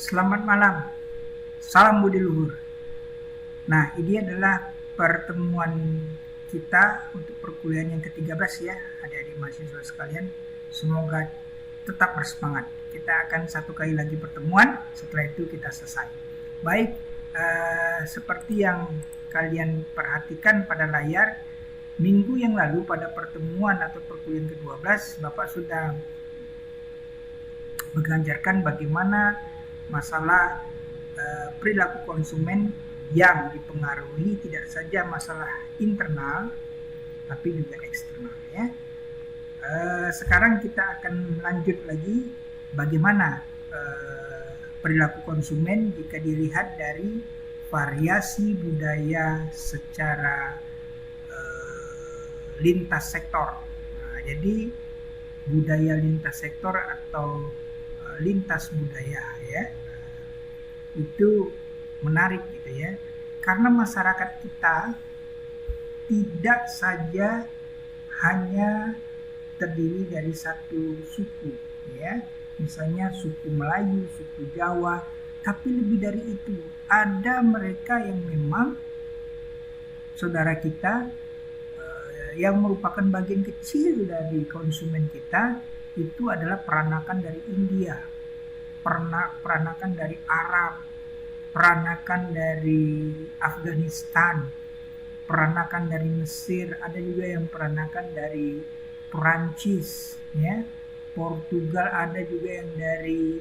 Selamat malam, salam budi luhur. Nah, ini adalah pertemuan kita untuk perkuliahan yang ke-13 ya, adik-adik mahasiswa sekalian. Semoga tetap bersemangat. Kita akan satu kali lagi pertemuan, setelah itu kita selesai. Baik, seperti yang kalian perhatikan pada layar, minggu yang lalu pada pertemuan atau perkuliahan ke-12, Bapak sudah mengajarkan bagaimana masalah perilaku konsumen yang dipengaruhi tidak saja masalah internal tapi juga eksternal ya. Sekarang kita akan lanjut lagi bagaimana perilaku konsumen jika dilihat dari variasi budaya secara lintas sektor. Nah, jadi budaya lintas sektor atau lintas budaya ya, itu menarik gitu ya, karena masyarakat kita tidak saja hanya terdiri dari satu suku ya, misalnya suku Melayu, suku Jawa, tapi lebih dari itu ada mereka yang memang saudara kita yang merupakan bagian kecil dari konsumen kita, itu adalah peranakan dari India, peranakan dari Arab, peranakan dari Afghanistan, peranakan dari Mesir, ada juga yang peranakan dari Perancis, ya, Portugal, ada juga yang dari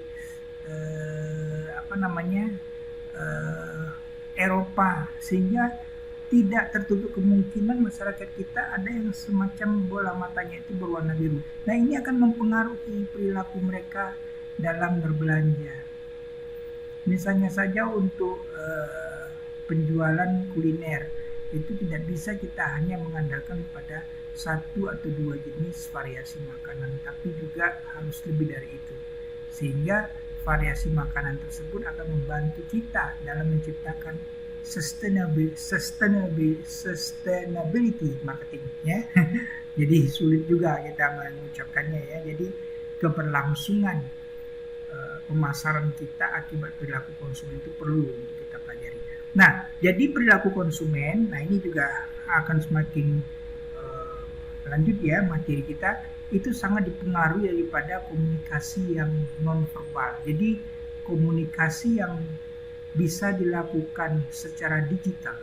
Eropa, sehingga tidak tertutup kemungkinan masyarakat kita ada yang semacam bola matanya itu berwarna biru. Nah, ini akan mempengaruhi perilaku mereka dalam berbelanja. Misalnya saja untuk penjualan kuliner, itu tidak bisa kita hanya mengandalkan pada satu atau dua jenis variasi makanan, tapi juga harus lebih dari itu. Sehingga variasi makanan tersebut akan membantu kita dalam menciptakan sustainability marketing ya. Jadi sulit juga kita mengucapkannya ya. Jadi keberlangsungan pemasaran kita akibat perilaku konsumen itu perlu untuk kita pelajari. Nah, jadi perilaku konsumen, nah ini juga akan semakin lanjut ya materi kita, itu sangat dipengaruhi daripada komunikasi yang non-verbal. Jadi komunikasi yang bisa dilakukan secara digital,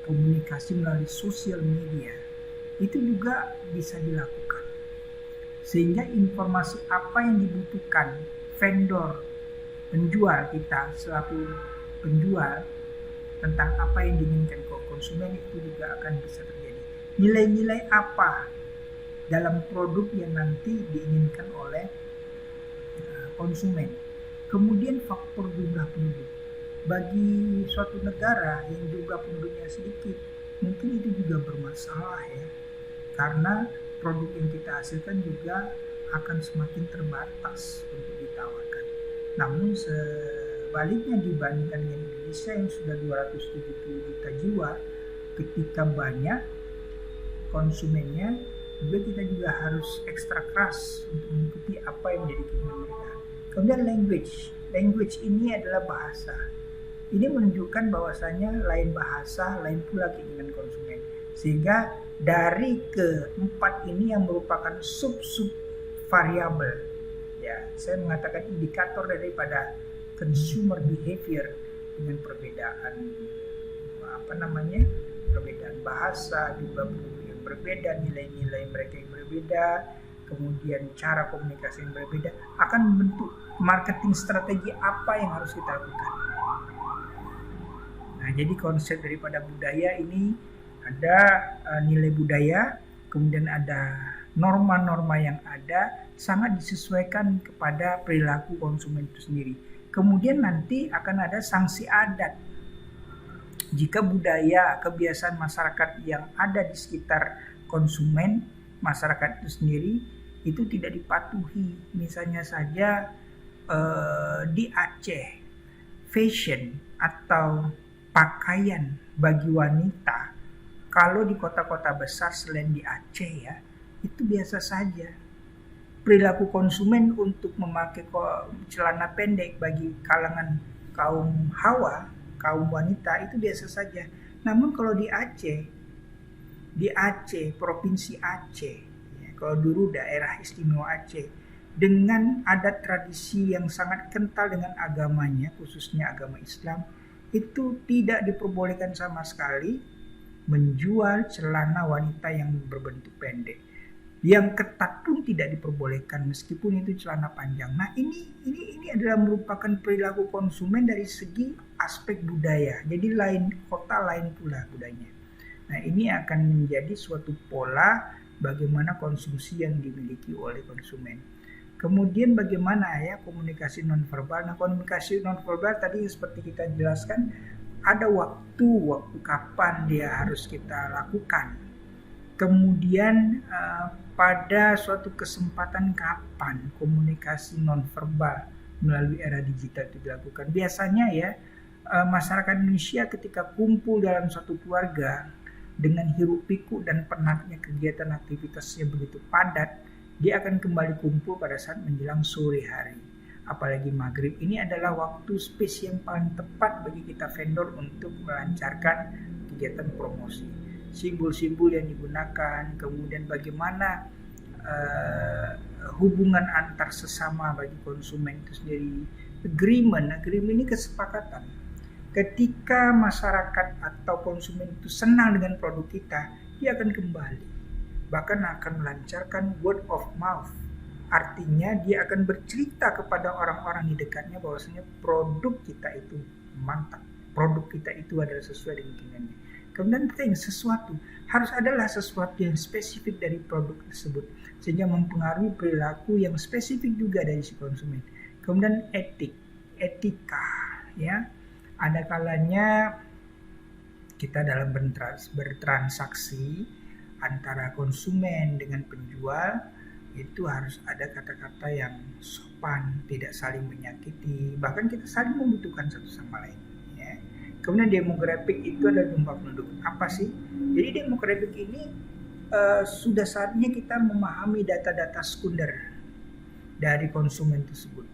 komunikasi melalui sosial media, itu juga bisa dilakukan. Sehingga informasi apa yang dibutuhkan vendor, penjual kita selaku penjual tentang apa yang diinginkan konsumen itu juga akan bisa terjadi. Nilai-nilai apa dalam produk yang nanti diinginkan oleh konsumen. Kemudian faktor jumlah penduduk. Bagi suatu negara yang jumlah penduduknya sedikit, mungkin itu juga bermasalah ya, karena produk yang kita hasilkan juga akan semakin terbatas untuk ditawarkan. Namun sebaliknya dibandingkan dengan Indonesia yang sudah 270 juta jiwa, ketika banyak konsumennya, juga kita juga harus ekstra keras untuk mengikuti apa yang menjadi keinginan mereka. Kemudian language ini adalah bahasa. Ini menunjukkan bahwasanya lain bahasa, lain pula keinginan konsumen. Sehingga dari keempat ini yang merupakan sub-sub variabel, ya, saya mengatakan indikator daripada consumer behavior dengan perbedaan perbedaan bahasa, juga penduduk yang berbeda, nilai-nilai mereka yang berbeda, kemudian cara komunikasi yang berbeda, akan membentuk marketing strategi apa yang harus kita lakukan. Nah, jadi konsep daripada budaya ini ada nilai budaya, kemudian ada norma-norma yang ada, sangat disesuaikan kepada perilaku konsumen itu sendiri. Kemudian nanti akan ada sanksi adat. Jika budaya, kebiasaan masyarakat yang ada di sekitar konsumen, masyarakat itu sendiri, itu tidak dipatuhi. Misalnya saja di Aceh, fashion atau pakaian bagi wanita, kalau di kota-kota besar selain di Aceh ya, itu biasa saja. perilaku konsumen untuk memakai celana pendek bagi kalangan kaum hawa, kaum wanita itu biasa saja. Namun kalau di Aceh, Provinsi Aceh, ya, kalau dulu daerah istimewa Aceh, dengan adat tradisi yang sangat kental dengan agamanya, khususnya agama Islam, itu tidak diperbolehkan sama sekali menjual celana wanita yang berbentuk pendek. Yang ketat pun tidak diperbolehkan meskipun itu celana panjang. Nah, ini adalah merupakan perilaku konsumen dari segi aspek budaya. Jadi lain kota lain pula budayanya. Nah, ini akan menjadi suatu pola bagaimana konsumsi yang dimiliki oleh konsumen. Kemudian bagaimana ya komunikasi nonverbal. Nah, komunikasi nonverbal tadi seperti kita jelaskan, ada waktu kapan dia harus kita lakukan. Kemudian pada suatu kesempatan kapan komunikasi nonverbal melalui era digital itu dilakukan. Biasanya ya masyarakat Indonesia ketika kumpul dalam suatu keluarga dengan hiruk pikuk dan penatnya kegiatan aktivitasnya begitu padat, dia akan kembali kumpul pada saat menjelang sore hari. Apalagi maghrib, ini adalah waktu space yang paling tepat bagi kita vendor untuk melancarkan kegiatan promosi. Simbol-simbol yang digunakan, kemudian bagaimana hubungan antar sesama bagi konsumen itu sendiri. Agreement ini kesepakatan. Ketika masyarakat atau konsumen itu senang dengan produk kita, dia akan kembali. Bahkan akan melancarkan word of mouth. Artinya dia akan bercerita kepada orang-orang di dekatnya bahwasanya produk kita itu mantap. Produk kita itu adalah sesuai dengan keinginannya. Kemudian sesuatu harus adalah sesuatu yang spesifik dari produk tersebut sehingga mempengaruhi perilaku yang spesifik juga dari si konsumen. Kemudian etika ya. Ada kalanya kita dalam bertransaksi antara konsumen dengan penjual itu harus ada kata-kata yang sopan, tidak saling menyakiti, bahkan kita saling membutuhkan satu sama lain ya. Kemudian demografik itu adalah jumlah penduduk. Apa sih? Jadi demografik ini sudah saatnya kita memahami data-data sekunder dari konsumen tersebut.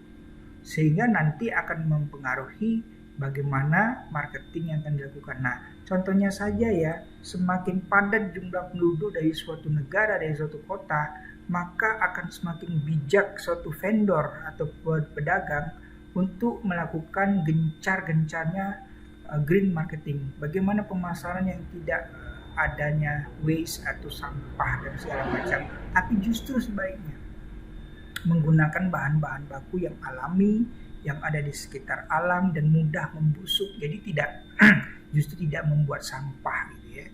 Sehingga nanti akan mempengaruhi bagaimana marketing yang akan dilakukan. Nah, contohnya saja ya, semakin padat jumlah penduduk dari suatu negara, dari suatu kota, maka akan semakin bijak suatu vendor atau pedagang untuk melakukan gencar-gencarnya green marketing. Bagaimana pemasaran yang tidak adanya waste atau sampah dan segala macam, tapi justru sebaliknya menggunakan bahan-bahan baku yang alami, yang ada di sekitar alam dan mudah membusuk, jadi justru tidak membuat sampah gitu ya.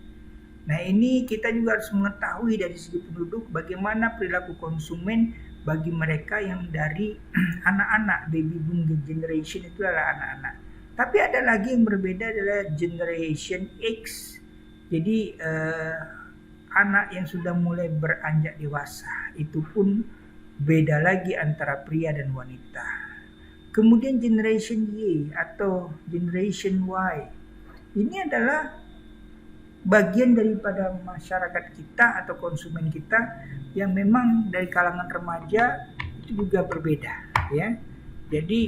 Nah, ini kita juga harus mengetahui dari segi penduduk bagaimana perilaku konsumen bagi mereka yang dari anak-anak, baby boom generation itu adalah anak-anak. Tapi ada lagi yang berbeda adalah generation X. Jadi anak yang sudah mulai beranjak dewasa, itu pun beda lagi antara pria dan wanita. Kemudian generation Y atau generation Y, ini adalah bagian daripada masyarakat kita atau konsumen kita yang memang dari kalangan remaja itu juga berbeda ya. Jadi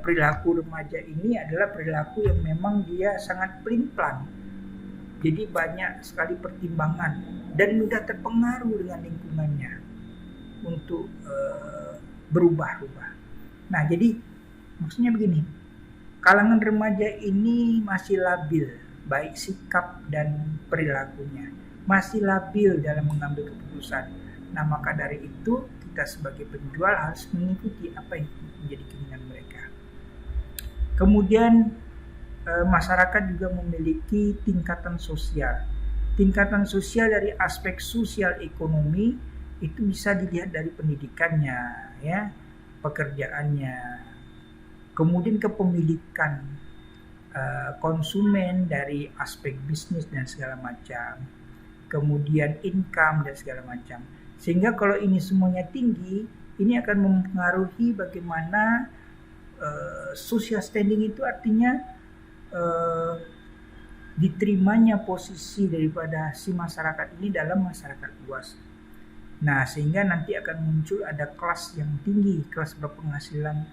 perilaku remaja ini adalah perilaku yang memang dia sangat pelin-pelan. Jadi banyak sekali pertimbangan dan mudah terpengaruh dengan lingkungannya untuk berubah-ubah. Nah, jadi maksudnya begini, kalangan remaja ini masih labil, baik sikap dan perilakunya, masih labil dalam mengambil keputusan. Nah, maka dari itu kita sebagai penjual harus mengikuti apa yang menjadi keinginan mereka. Kemudian masyarakat juga memiliki tingkatan sosial. Tingkatan sosial dari aspek sosial ekonomi itu bisa dilihat dari pendidikannya, ya, pekerjaannya, kemudian kepemilikan konsumen dari aspek bisnis dan segala macam, kemudian income dan segala macam. Sehingga kalau ini semuanya tinggi, ini akan mempengaruhi bagaimana social standing itu artinya diterimanya posisi daripada si masyarakat ini dalam masyarakat luas. Nah, sehingga nanti akan muncul ada kelas yang tinggi, kelas berpenghasilan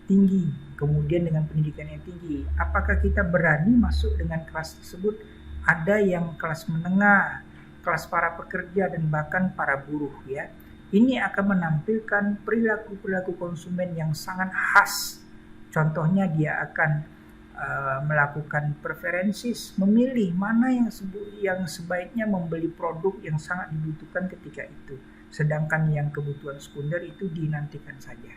tinggi, kemudian dengan pendidikan yang tinggi. Apakah kita berani masuk dengan kelas tersebut? Ada yang kelas menengah, kelas para pekerja, dan bahkan para buruh ya. Ini akan menampilkan perilaku-perilaku konsumen yang sangat khas. Contohnya dia akan melakukan preferensis, memilih mana yang sebaiknya membeli produk yang sangat dibutuhkan ketika itu. Sedangkan yang kebutuhan sekunder itu dinantikan saja.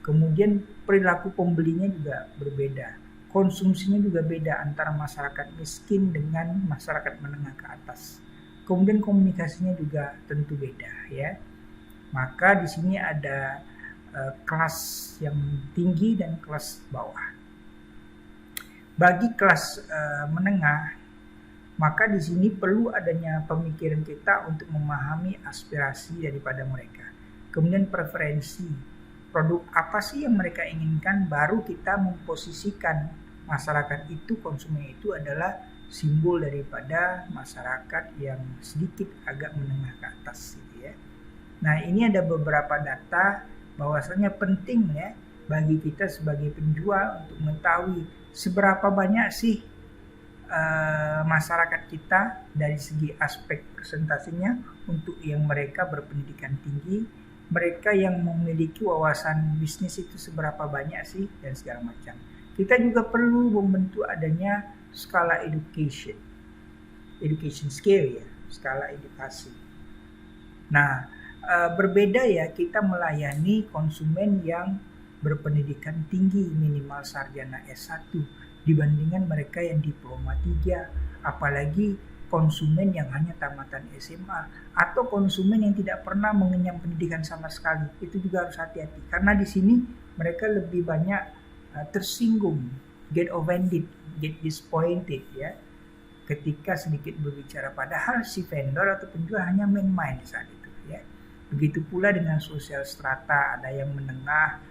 Kemudian perilaku pembelinya juga berbeda. Konsumsinya juga beda antara masyarakat miskin dengan masyarakat menengah ke atas. Kemudian komunikasinya juga tentu beda ya. Maka di sini ada kelas yang tinggi dan kelas bawah. Bagi kelas menengah, maka di sini perlu adanya pemikiran kita untuk memahami aspirasi daripada mereka. Kemudian preferensi, produk apa sih yang mereka inginkan, baru kita memposisikan masyarakat itu, konsumen itu adalah simbol daripada masyarakat yang sedikit agak menengah ke atas gitu ya. Nah, ini ada beberapa data bahwasanya penting ya bagi kita sebagai penjual untuk mengetahui seberapa banyak sih masyarakat kita dari segi aspek presentasinya untuk yang mereka berpendidikan tinggi, mereka yang memiliki wawasan bisnis itu seberapa banyak sih, dan segala macam. Kita juga perlu membentuk adanya skala education scale ya, skala edukasi. Nah, berbeda ya kita melayani konsumen yang berpendidikan tinggi minimal sarjana S1 dibandingkan mereka yang diploma 3, apalagi konsumen yang hanya tamatan SMA atau konsumen yang tidak pernah mengenyam pendidikan sama sekali. Itu juga harus hati-hati karena di sini mereka lebih banyak tersinggung, get offended, get disappointed ya ketika sedikit berbicara, padahal si vendor atau penjual hanya main-main saat itu ya. Begitu pula dengan sosial strata, ada yang menengah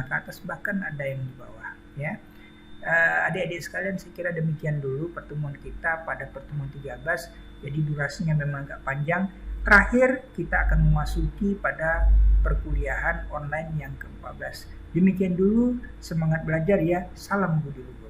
ke atas, bahkan ada yang di bawah ya. Adik-adik sekalian, saya kira demikian dulu pertemuan kita pada pertemuan 13. Jadi durasinya memang agak panjang. Terakhir kita akan memasuki pada perkuliahan online yang ke-14. Demikian dulu, semangat belajar ya. Salam budi luhur.